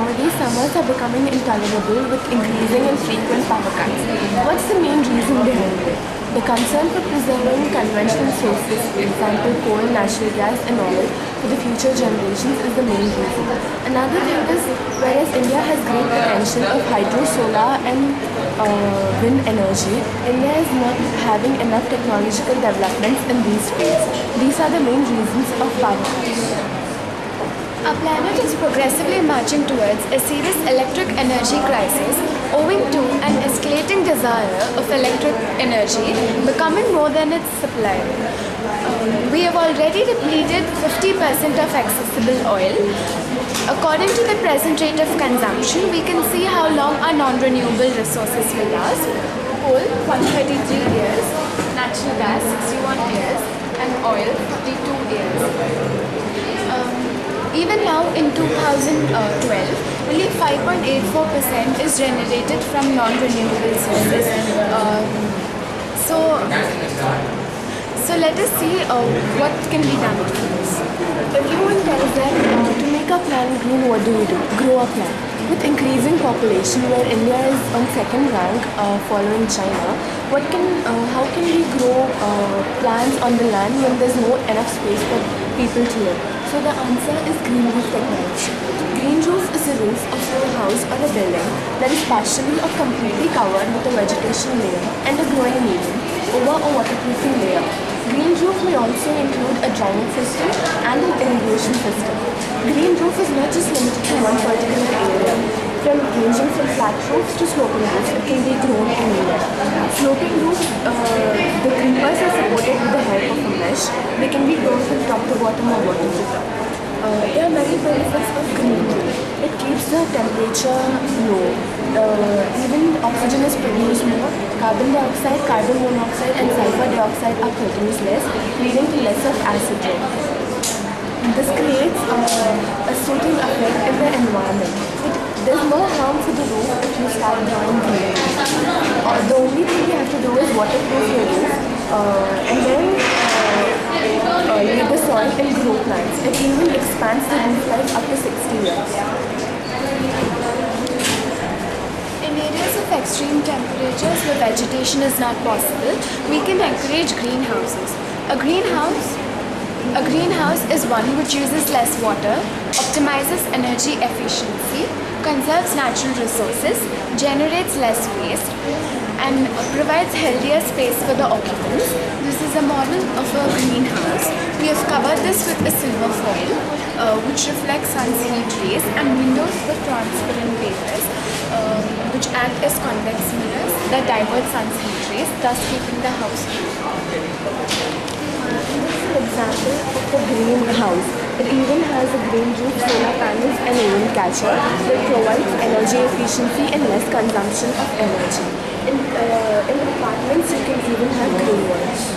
Nowadays, summers are becoming intolerable with increasing and frequent power cuts. What's the main reason behind it? The concern for preserving conventional sources, for example coal, natural gas and oil, for the future generations is the main reason. Another thing is, whereas India has great potential of hydro, solar and wind energy, India is not having enough technological developments in these fields. These are the main reasons of power cuts. Our planet is progressively marching towards a serious electric energy crisis owing to an escalating desire of electric energy becoming more than its supply. We have already depleted 50% of accessible oil. According to the present rate of consumption, we can see how long our non-renewable resources will last. Coal, 133 years, natural gas, 61 years, and oil, 52 years. Even now in 2012, only 5.84% is generated from non-renewable sources. So let us see what can be done with this. Everyone tells that to make a plant green, what do? Grow a plant. With increasing population, where India is on second rank following China, how can we grow plants on the land when there's no enough space for people to live? So the answer is green roof technology. Green roof is a roof of a house or a building that is partially or completely covered with a vegetation layer and a growing medium over a waterproofing layer. Green roof may also include a drainage system and an irrigation system. Green roof is not just limited to one particular area. Ranging from flat roofs to sloping roofs, it can be grown anywhere. Sloping roofs, the creepers are supported with the help of a mesh. They can be grown from top to bottom or bottom to top. There are many benefits of green roof. It keeps the temperature low. Even oxygen is produced more. Carbon dioxide, carbon monoxide and sulfur dioxide are produced less, leading to less of acid rain. This creates a soothing effect in the environment. There's no harm to the roof if you start growing green. The only thing you have to do is waterproof your roof and then lay the soil and grow plants. It even expands the roof life up to 60 years. In areas of extreme temperatures where vegetation is not possible, we can encourage greenhouses. A greenhouse is one which uses less water, optimizes energy efficiency, conserves natural resources, generates less waste, and provides healthier space for the occupants. This is a model of a greenhouse. We have covered this with a silver foil, which reflects sun's heat rays, and windows with transparent papers, which act as convex mirrors that divert sun's heat rays, thus keeping the house cool. This is an example of the greenhouse. It even has a green roof, solar panels and a wind catcher that provides energy efficiency and less consumption of energy. In apartments, you can even have green walls.